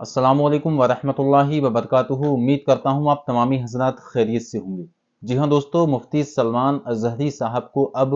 अस्सलामु अलैकुम वरहमतुल्लाहि वबरकातुहू। उम्मीद करता हूँ आप तमामी हज़रात खैरियत से होंगे। जी हाँ दोस्तों, मुफ्ती सलमान अज़हरी साहब को अब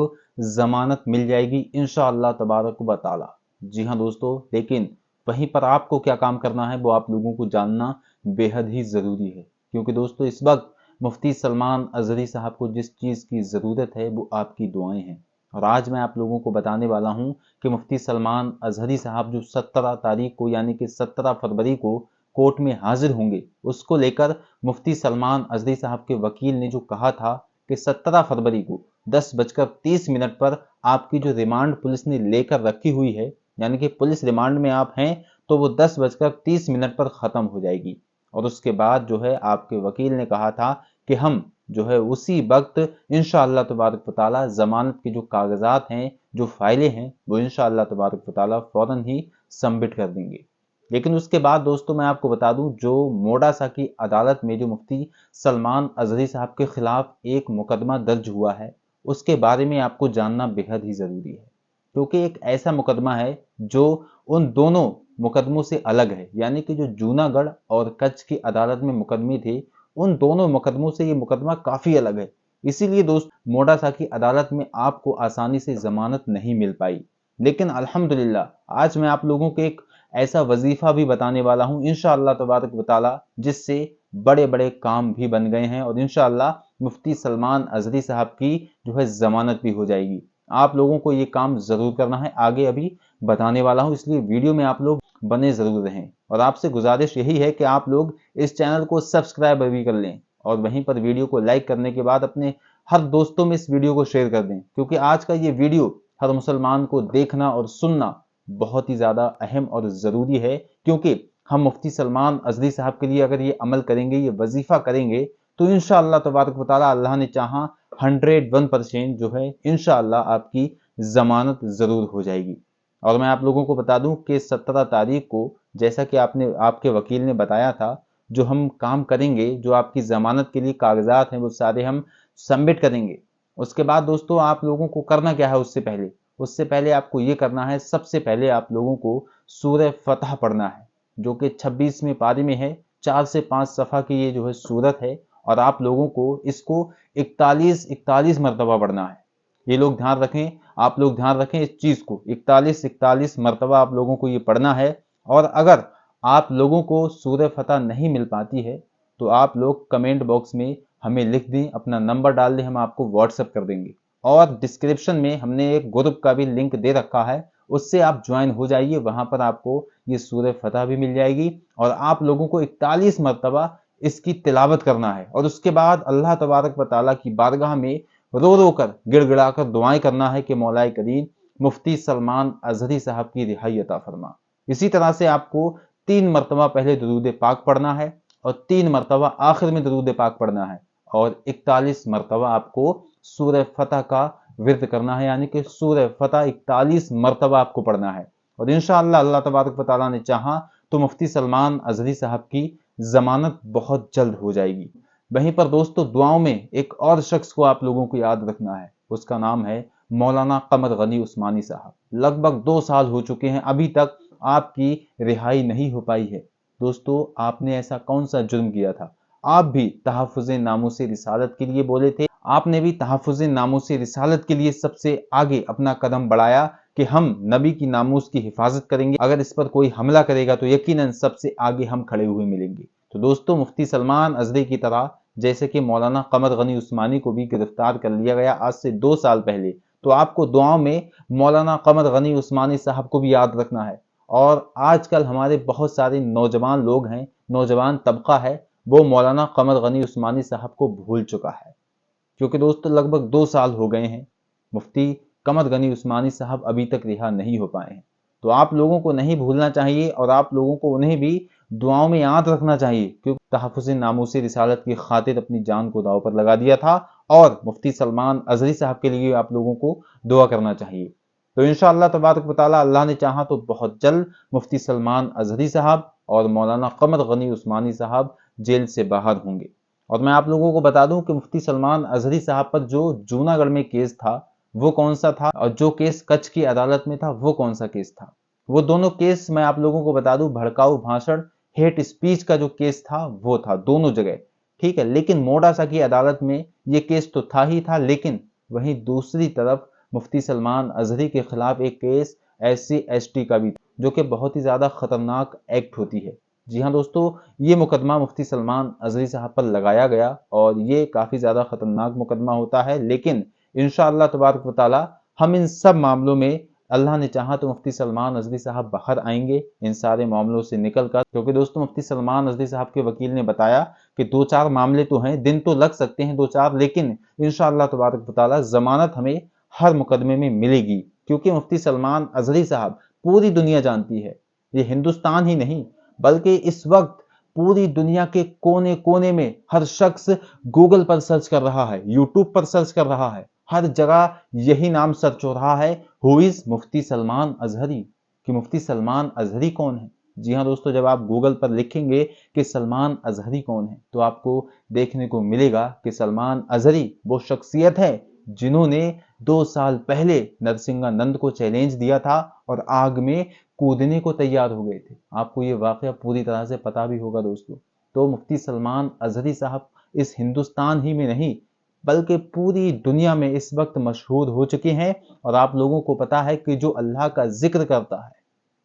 ज़मानत मिल जाएगी इंशाअल्लाह तबारक व तआला। जी हाँ दोस्तों, लेकिन वहीं पर आपको क्या काम करना है वो आप लोगों को जानना बेहद ही ज़रूरी है, क्योंकि दोस्तों इस वक्त मुफ्ती सलमान अज़हरी साहब को जिस चीज़ की ज़रूरत है वो आपकी दुआएं हैं। और आज मैं आप लोगों को बताने वाला हूं कि मुफ्ती सलमान अज़हरी साहब जो 17 तारीख को यानी कि 17 फरवरी को कोर्ट में हाजिर होंगे, उसको लेकर मुफ्ती सलमान अज़हरी साहब के वकील ने जो कहा था कि 17 फरवरी को 10:30 पर आपकी जो रिमांड पुलिस ने लेकर रखी हुई है, यानी कि पुलिस रिमांड में आप हैं, तो वो 10:30 पर ख़त्म हो जाएगी। और उसके बाद जो है आपके वकील ने कहा था कि हम जो है उसी वक्त इंशाअल्लाह तबारक व तआला ज़मानत के जो कागजात हैं, जो फाइलें हैं, वो इंशाअल्लाह तबारक व तआला फौरन ही सबमिट कर देंगे। लेकिन उसके बाद दोस्तों मैं आपको बता दूं, जो मोडासा की अदालत में जो मुफ्ती सलमान अज़हरी साहब के खिलाफ एक मुकदमा दर्ज हुआ है, उसके बारे में आपको जानना बेहद ही ज़रूरी है, क्योंकि एक ऐसा मुकदमा है जो उन दोनों मुकदमों से अलग है। यानी कि जो जूनागढ़ और कच्छ की अदालत में मुकदमे थे, उन दोनों मुकदमों से ये मुकदमा काफी अलग है। इसीलिए दोस्त मोडासा की अदालत में आपको आसानी से जमानत नहीं मिल पाई। लेकिन अल्हम्दुलिल्लाह आज मैं आप लोगों को एक ऐसा वजीफा भी बताने वाला हूं इंशाअल्लाह तबारक व तआला, जिससे बड़े बड़े काम भी बन गए हैं और इंशाअल्लाह मुफ्ती सलमान अज़हरी साहब की जो है जमानत भी हो जाएगी। आप लोगों को ये काम जरूर करना है, आगे अभी बताने वाला हूं, इसलिए वीडियो में आप लोग बने जरूर रहें। और आपसे गुजारिश यही है कि आप लोग इस चैनल को सब्सक्राइब भी कर लें और वहीं पर वीडियो को लाइक करने के बाद अपने हर दोस्तों में इस वीडियो को शेयर कर दें, क्योंकि आज का ये वीडियो हर मुसलमान को देखना और सुनना बहुत ही ज्यादा अहम और जरूरी है। क्योंकि हम मुफ्ती सलमान अज़हरी साहब के लिए अगर ये अमल करेंगे, ये वजीफा करेंगे, तो इंशाअल्लाह तबारक व तआला अल्लाह ने चाहा 101% जो है इंशाअल्लाह आपकी जमानत जरूर हो जाएगी। और मैं आप लोगों को बता दूं कि 17 तारीख को, जैसा कि आपके वकील ने बताया था, जो हम काम करेंगे, जो आपकी जमानत के लिए कागजात हैं वो सारे हम सबमिट करेंगे। उसके बाद दोस्तों आप लोगों को करना क्या है, उससे पहले आपको ये करना है, सबसे पहले आप लोगों को सूरह फतह पढ़ना है, जो कि 26वें पारे में है। 4 से 5 सफ़ा की ये जो है सूरत है, और आप लोगों को इसको 41 मरतबा पढ़ना है। ये लोग ध्यान रखें, आप लोग ध्यान रखें इस चीज को, 41 मरतबा आप लोगों को ये पढ़ना है। और अगर आप लोगों को सूरह फतह नहीं मिल पाती है तो आप लोग कमेंट बॉक्स में हमें लिख दें, अपना नंबर डाल दें, हम आपको व्हाट्सएप कर देंगे। और डिस्क्रिप्शन में हमने एक ग्रुप का भी लिंक दे रखा है, उससे आप ज्वाइन हो जाइए, वहां पर आपको ये सूरह फतह भी मिल जाएगी। और आप लोगों को 41 मरतबा इसकी तिलावत करना है, और उसके बाद अल्लाह तबारक व तआला की बारगाह में रो रो कर गिड़गिड़ा कर दुआएं करना है कि मौलाए करीम मुफ्ती सलमान अज़हरी साहब की रिहाई अता फरमा। इसी तरह से आपको 3 मरतबा पहले दुरूद पाक पढ़ना है, और 3 मरतबा आखिर में दुरूद पाक पढ़ना है, और 41 मरतबा आपको सूरह फतह का विर्द करना है, यानी कि सूरह फतह 41 मरतबा आपको पढ़ना है। और इंशाअल्लाह अल्लाह तबारक व तआला ने चाहा तो मुफ्ती सलमान अज़हरी साहब की जमानत बहुत जल्द हो जाएगी। वहीं पर दोस्तों दुआओं में एक और शख्स को आप लोगों को याद रखना है, उसका नाम है मौलाना कमर गनी उस्मानी साहब। लगभग 2 साल हो चुके हैं, अभी तक आपकी रिहाई नहीं हो पाई है। दोस्तों आपने ऐसा कौन सा जुर्म किया था? आप भी तहफ़्फ़ुज़ नामूस रिसालत के लिए बोले थे, आपने भी तहफ़्फ़ुज़ नामूस रिसालत के लिए सबसे आगे अपना कदम बढ़ाया कि हम नबी की नामूस की हिफाजत करेंगे, अगर इस पर कोई हमला करेगा तो यकीनन सबसे आगे हम खड़े हुए मिलेंगे। तो दोस्तों मुफ्ती सलमान अज़हरी की तरह जैसे कि मौलाना कमर गनी उस्मानी को भी गिरफ्तार कर लिया गया आज से 2 साल पहले, तो आपको दुआओं में मौलाना कमर गनी उस्मानी साहब को भी याद रखना है। और आजकल हमारे बहुत सारे नौजवान लोग हैं, नौजवान तबका है, वो मौलाना कमर गनी उस्मानी साहब को भूल चुका है, क्योंकि दोस्तों लगभग 2 साल हो गए हैं, मुफ्ती कमर गनी उस्मानी साहब अभी तक रिहा नहीं हो पाए हैं। तो आप लोगों को नहीं भूलना चाहिए, और आप लोगों को उन्हें भी दुआओं में याद रखना चाहिए, क्योंकि तहफ़्फ़ुज़ नामूस रिसालत की खातिर अपनी जान को दांव पर लगा दिया था। और मुफ्ती सलमान अज़हरी साहब के लिए आप लोगों को दुआ करना चाहिए। तो इंशाअल्लाह तबारक व तआला अल्लाह ने चाहा तो बहुत जल्द मुफ्ती सलमान अज़हरी साहब और मौलाना कमर गनी उस्मानी साहब जेल से बाहर होंगे। और मैं आप लोगों को बता दूं कि मुफ्ती सलमान अज़हरी साहब पर जो जूनागढ़ में केस था वो कौन सा था, और जो केस कच्छ की अदालत में था वो कौन सा केस था। वो दोनों केस मैं आप लोगों को बता दूं भड़काऊ भाषण हेट स्पीच का जो केस था वो था दोनों जगह, ठीक है। लेकिन मोडासा की अदालत में ये केस तो था ही था, लेकिन वहीं दूसरी तरफ मुफ्ती सलमान अजहरी के खिलाफ एक केस SC ST का भी, जो कि बहुत ही ज्यादा खतरनाक एक्ट होती है। जी हाँ दोस्तों, ये मुकदमा मुफ्ती सलमान अजहरी साहब पर लगाया गया और ये काफी ज्यादा खतरनाक मुकदमा होता है। लेकिन इंशाअल्लाह तबारक व तआला हम इन सब मामलों में, अल्लाह ने चाहा तो मुफ्ती सलमान अजहरी साहब बाहर आएंगे इन सारे मामलों से निकलकर, क्योंकि दोस्तों मुफ्ती सलमान अजहरी साहब के वकील ने बताया कि 2-4 मामले तो हैं, दिन तो लग सकते हैं 2-4, लेकिन इंशाअल्लाह तबारक व तआला जमानत हमें हर मुकदमे में मिलेगी, क्योंकि मुफ्ती सलमान अजहरी साहब पूरी दुनिया जानती है। ये हिंदुस्तान ही नहीं बल्कि इस वक्त पूरी दुनिया के कोने कोने में हर शख्स गूगल पर सर्च कर रहा है, यूट्यूब पर सर्च कर रहा है, हर जगह यही नाम सर्च हो रहा है, हु इज मुफ्ती सलमान अजहरी, कि मुफ्ती सलमान अजहरी कौन है। जी हाँ दोस्तों, जब आप गूगल पर लिखेंगे कि सलमान अजहरी कौन है तो आपको देखने को मिलेगा कि सलमान अजहरी वो शख्सियत है जिन्होंने 2 साल पहले नरसिंहानंद को चैलेंज दिया था और आग में कूदने को तैयार हो गए थे। आपको ये वाकया पूरी तरह से पता भी होगा दोस्तों। तो मुफ्ती सलमान अजहरी साहब इस हिंदुस्तान ही में नहीं बल्कि पूरी दुनिया में इस वक्त मशहूर हो चुके हैं। और आप लोगों को पता है कि जो अल्लाह का जिक्र करता है,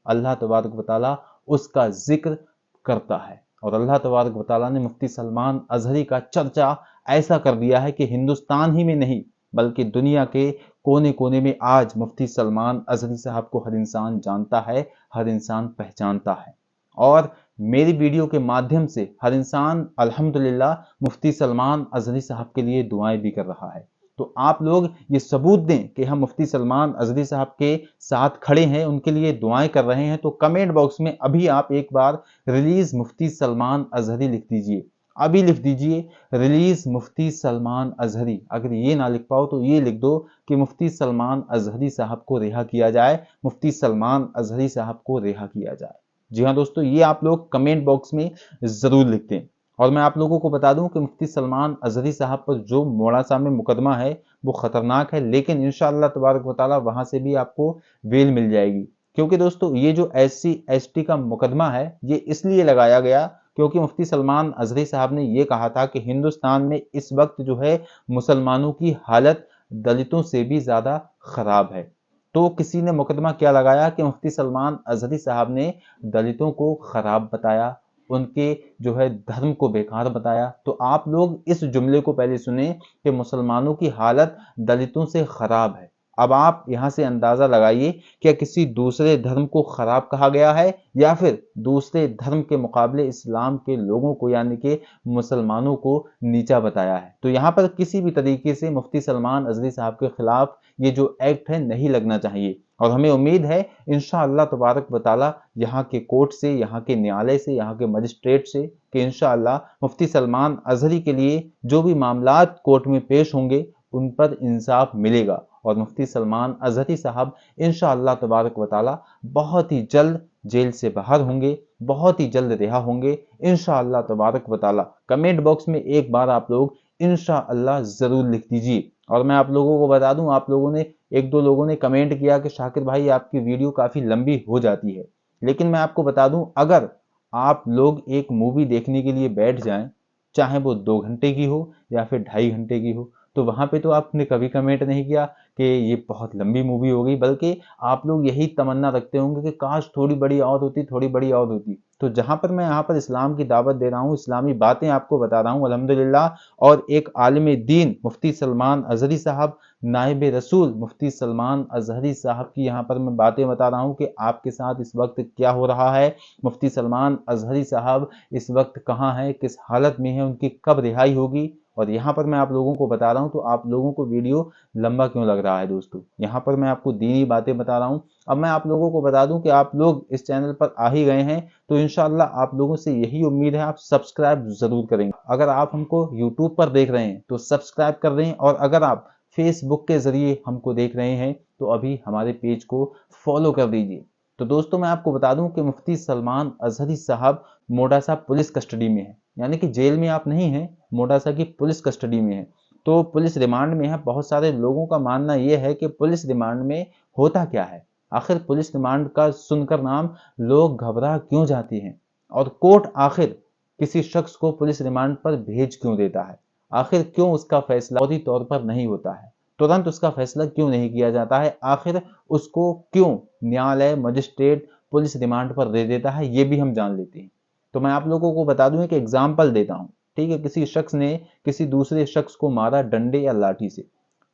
अल्लाह तबारक व तआला उसका जिक्र करता है। और अल्लाह तबारक व तआला ने मुफ्ती सलमान अजहरी का चर्चा ऐसा कर दिया है कि हिंदुस्तान ही में नहीं बल्कि दुनिया के कोने कोने में आज मुफ्ती सलमान अजहरी साहब को हर इंसान जानता है, हर इंसान पहचानता है। और मेरी वीडियो के माध्यम से हर इंसान अल्हम्दुलिल्लाह मुफ्ती सलमान अजहरी साहब के लिए दुआएं भी कर रहा है। तो आप लोग ये सबूत दें कि हम मुफ्ती सलमान अजहरी साहब के साथ खड़े हैं, उनके लिए दुआएं कर रहे हैं। तो कमेंट बॉक्स में अभी आप एक बार रिलीज मुफ्ती सलमान अजहरी लिख दीजिए, अभी लिख दीजिए रिलीज मुफ्ती सलमान अजहरी। अगर ये ना लिख पाओ तो ये लिख दो कि मुफ्ती सलमान अजहरी साहब को रिहा किया जाए, मुफ्ती सलमान अजहरी साहब को रिहा किया जाए। जी हाँ दोस्तों, ये आप लोग कमेंट बॉक्स में जरूर लिख दें। और मैं आप लोगों को बता दूं कि मुफ्ती सलमान अजहरी साहब पर जो मोड़ासा में मुकदमा है वो खतरनाक है, लेकिन इंशाअल्लाह तबारक व तआला वहां से भी आपको बेल मिल जाएगी। क्योंकि दोस्तों ये जो SC ST का मुकदमा है ये इसलिए लगाया गया क्योंकि मुफ्ती सलमान अजहरी साहब ने ये कहा था कि हिंदुस्तान में इस वक्त जो है मुसलमानों की हालत दलितों से भी ज्यादा खराब है। तो किसी ने मुकदमा क्या लगाया कि मुफ्ती सलमान अजहरी साहब ने दलितों को खराब बताया, उनके जो है धर्म को बेकार बताया। तो आप लोग इस जुमले को पहले सुने कि मुसलमानों की हालत दलितों से खराब है। अब आप यहां से अंदाजा लगाइए, क्या किसी दूसरे धर्म को खराब कहा गया है या फिर दूसरे धर्म के मुकाबले इस्लाम के लोगों को यानी कि मुसलमानों को नीचा बताया है। तो यहाँ पर किसी भी तरीके से मुफ्ती सलमान अजहरी साहब के खिलाफ ये जो एक्ट है नहीं लगना चाहिए। और हमें उम्मीद है इंशाअल्लाह तबारक व तआला यहाँ के कोर्ट से, यहाँ के न्यायालय से, यहाँ के मजिस्ट्रेट से कि इंशाअल्लाह मुफ्ती सलमान अजहरी के लिए जो भी मामलात कोर्ट में पेश होंगे उन पर इंसाफ मिलेगा और मुफ्ती सलमान अजहरी साहब इंशाअल्लाह तबारक व तआला बहुत ही जल्द जेल से बाहर होंगे, बहुत ही जल्द रिहा होंगे इंशाअल्लाह तबारक व तआला। कमेंट बॉक्स में एक बार आप लोग इंशाअल्लाह जरूर लिख दीजिए। और मैं आप लोगों को बता दूं, आप लोगों ने 1-2 लोगों ने कमेंट किया कि शाकिर भाई आपकी वीडियो काफी लंबी हो जाती है। लेकिन मैं आपको बता दूं, अगर आप लोग एक मूवी देखने के लिए बैठ जाएं, चाहे वो 2 घंटे की हो या फिर 2.5 घंटे की हो, तो वहां पे तो आपने कभी कमेंट नहीं किया कि ये बहुत लंबी मूवी हो गई, बल्कि आप लोग यही तमन्ना रखते होंगे कि काश थोड़ी बड़ी और होती, थोड़ी बड़ी और होती। तो जहां पर मैं यहाँ पर इस्लाम की दावत दे रहा हूँ, इस्लामी बातें आपको बता रहा हूँ अल्हम्दुलिल्लाह, और एक आलिम दीन मुफ्ती सलमान अजहरी साहब, नायब रसूल मुफ्ती सलमान अजहरी साहब की यहाँ पर मैं बातें बता रहा हूँ कि आपके साथ इस वक्त क्या हो रहा है, मुफ्ती सलमान अजहरी साहब इस वक्त कहाँ हैं, किस हालत में है, उनकी कब रिहाई होगी। और यहाँ पर मैं आप लोगों को बता रहा हूँ, तो आप लोगों को वीडियो लंबा क्यों लग रहा है दोस्तों, यहाँ पर मैं आपको दीनी बातें बता रहा हूँ। अब मैं आप लोगों को बता दूं कि आप लोग इस चैनल पर आ ही गए हैं तो इंशाअल्लाह आप लोगों से यही उम्मीद है, आप सब्सक्राइब जरूर करेंगे। अगर आप हमको यूट्यूब पर देख रहे हैं तो सब्सक्राइब कर दें, और अगर आप फेसबुक के जरिए हमको देख रहे हैं तो अभी हमारे पेज को फॉलो कर दीजिए। तो दोस्तों मैं आपको बता दूं कि मुफ्ती सलमान अजहरी साहब मोडासा पुलिस कस्टडी में है, यानी कि जेल में आप नहीं हैं, मोडासा की पुलिस कस्टडी में है। तो पुलिस रिमांड में है। बहुत सारे लोगों का मानना यह है कि पुलिस रिमांड में होता क्या है, आखिर पुलिस रिमांड का सुनकर नाम लोग घबरा क्यों जाते हैं। और कोर्ट आखिर किसी शख्स को पुलिस रिमांड पर भेज क्यों देता है? आखिर क्यों उसका फैसला फौरी तौर पर नहीं होता है? तुरंत उसका फैसला क्यों नहीं किया जाता है? आखिर उसको क्यों न्यायालय, मजिस्ट्रेट पुलिस रिमांड पर दे देता है? ये भी हम जान लेते हैं। तो मैं आप लोगों को बता दूं, एक एग्जाम्पल देता हूं। ठीक है, किसी शख्स ने किसी दूसरे शख्स को मारा डंडे या लाठी से।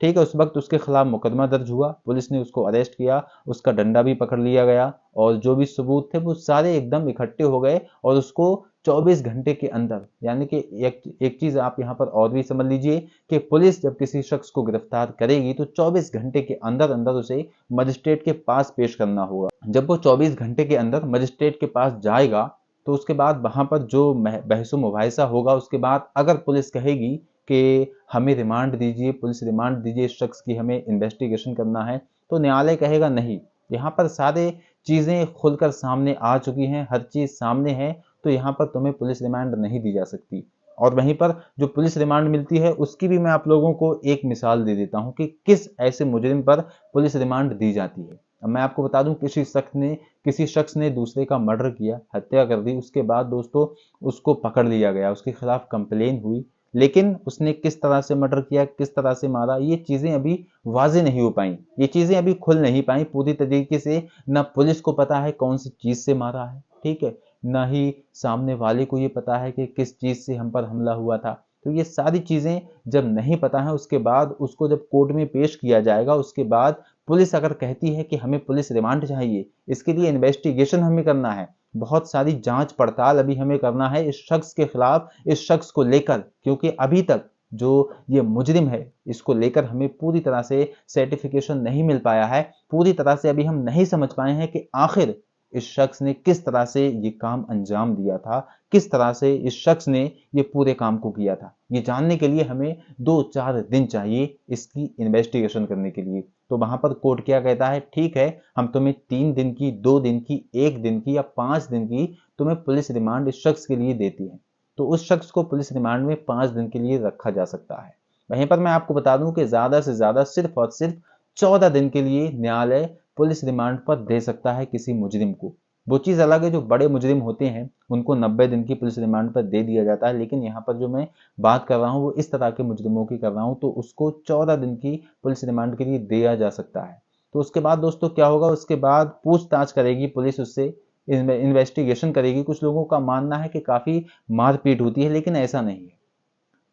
ठीक है, उस वक्त उसके खिलाफ मुकदमा दर्ज हुआ, पुलिस ने उसको अरेस्ट किया, उसका डंडा भी पकड़ लिया गया और जो भी सबूत थे वो सारे एकदम इकट्ठे हो गए और उसको 24 घंटे के अंदर, यानी कि एक चीज आप यहाँ पर और भी समझ लीजिए कि पुलिस जब किसी शख्स को गिरफ्तार करेगी तो 24 घंटे के अंदर अंदर उसे मजिस्ट्रेट के पास पेश करना होगा। जब वो 24 घंटे के अंदर मजिस्ट्रेट के पास जाएगा तो उसके बाद वहां पर जो बहसो मुबाहिसा होगा, उसके बाद अगर पुलिस कहेगी कि हमें रिमांड दीजिए, पुलिस रिमांड दीजिए इस शख्स की, हमें इन्वेस्टिगेशन करना है, तो न्यायालय कहेगा नहीं, यहाँ पर सारे चीजें खुलकर सामने आ चुकी हैं, हर चीज सामने है, तो यहाँ पर तुम्हें पुलिस रिमांड नहीं दी जा सकती। और वहीं पर जो पुलिस रिमांड मिलती है उसकी भी मैं आप लोगों को एक मिसाल दे देता हूं कि किस ऐसे मुजरिम पर पुलिस रिमांड दी जाती है। अब मैं आपको बता दूं, किसी शख्स ने दूसरे का मर्डर किया, हत्या कर दी, उसके बाद दोस्तों उसको पकड़ लिया गया, उसके खिलाफ कंप्लेन हुई, लेकिन उसने किस तरह से मर्डर किया, किस तरह से मारा, ये चीजें अभी वाजे नहीं हो पाई, ये चीजें अभी खुल नहीं पाई पूरी तरीके से। ना पुलिस को पता है कौन सी चीज से मारा है, ठीक है, ना ही सामने वाले को ये पता है कि किस चीज से हम पर हमला हुआ था। तो ये सारी चीजें जब नहीं पता है, उसके बाद उसको जब कोर्ट में पेश किया जाएगा, उसके बाद पुलिस अगर कहती है कि हमें पुलिस रिमांड चाहिए, इसके लिए इन्वेस्टिगेशन हमें करना है, बहुत सारी जांच पड़ताल अभी हमें करना है इस शख्स के खिलाफ, इस शख्स को लेकर, क्योंकि अभी तक जो ये मुजरिम है इसको लेकर हमें पूरी तरह से सर्टिफिकेशन नहीं मिल पाया है, पूरी तरह से अभी हम नहीं समझ पाए हैं कि आखिर इस शख्स ने किस तरह से ये काम अंजाम दिया था, किस तरह से इस शख्स ने ये पूरे काम को किया था। ये जानने के लिए हमें 2-4 दिन चाहिए इसकी इन्वेस्टिगेशन करने के लिए। तो वहां पर कोर्ट क्या कहता है, ठीक है, हम तुम्हें 3 दिन की, 2 दिन की, 1 दिन की या 5 दिन की तुम्हें पुलिस रिमांड इस शख्स के लिए देती है। तो उस शख्स को पुलिस रिमांड में 5 दिन के लिए रखा जा सकता है। वहीं पर मैं आपको बता दूं कि ज्यादा से ज्यादा सिर्फ और सिर्फ 14 दिन के लिए न्यायालय पुलिस रिमांड पर दे सकता है किसी मुजरिम को। वो चीज अलग है, जो बड़े मुजरिम होते हैं उनको 90 दिन की पुलिस रिमांड पर दे दिया जाता है, लेकिन यहाँ पर जो मैं बात कर रहा हूँ वो इस तरह के मुजरिमों की कर रहा हूँ, तो उसको 14 दिन की पुलिस रिमांड के लिए दिया जा सकता है। तो उसके बाद दोस्तों क्या होगा, उसके बाद पूछताछ करेगी पुलिस, उससे इन्वेस्टिगेशन करेगी। कुछ लोगों का मानना है कि काफी मारपीट होती है, लेकिन ऐसा नहीं है।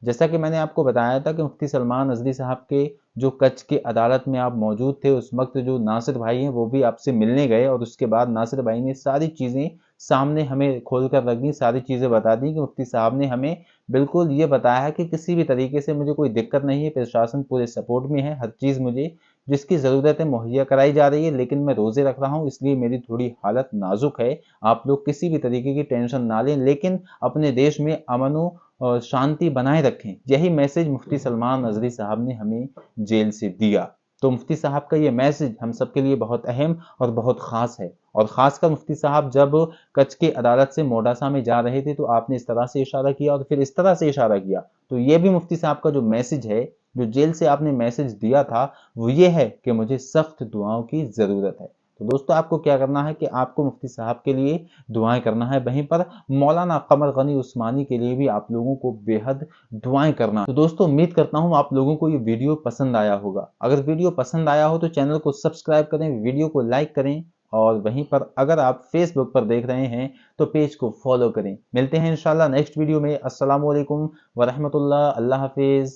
जैसा कि मैंने आपको बताया था कि मुफ्ती सलमान नजरी साहब के जो कच्छ की अदालत में आप मौजूद थे, उस वक्त जो नासिर भाई हैं वो भी आपसे मिलने गए और उसके बाद नासिर भाई ने सारी चीज़ें सामने हमें खोल कर रख दी, सारी चीज़ें बता दी कि मुफ्ती साहब ने हमें बिल्कुल ये बताया है कि किसी भी तरीके से मुझे कोई दिक्कत नहीं है, प्रशासन पूरे सपोर्ट में है, हर चीज़ मुझे जिसकी ज़रूरत है मुहैया कराई जा रही है, लेकिन मैं रोज़े रख रहा हूँ इसलिए मेरी थोड़ी हालत नाजुक है, आप लोग किसी भी तरीके की टेंशन ना लें, लेकिन अपने देश में अमन और शांति बनाए रखें। यही मैसेज मुफ्ती सलमान नजरी साहब ने हमें जेल से दिया। तो मुफ्ती साहब का ये मैसेज हम सबके लिए बहुत अहम और बहुत खास है। और खासकर मुफ्ती साहब जब कच्छ की अदालत से मोडासा में जा रहे थे तो आपने इस तरह से इशारा किया और फिर इस तरह से इशारा किया। तो ये भी मुफ्ती साहब का जो मैसेज है, जो जेल से आपने मैसेज दिया था, वो ये है कि मुझे सख्त दुआओं की जरूरत है। तो दोस्तों आपको क्या करना है कि आपको मुफ्ती साहब के लिए दुआएं करना है, वहीं पर मौलाना कमर गनी उस्मानी के लिए भी आप लोगों को बेहद दुआएं करना। तो दोस्तों उम्मीद करता हूं आप लोगों को ये वीडियो पसंद आया होगा। अगर वीडियो पसंद आया हो तो चैनल को सब्सक्राइब करें, वीडियो को लाइक करें और वहीं पर अगर आप फेसबुक पर देख रहे हैं तो पेज को फॉलो करें। मिलते हैं इंशाल्लाह नेक्स्ट वीडियो में। अस्सलाम वालेकुम व रहमतुल्लाह। अल्लाह हाफिज।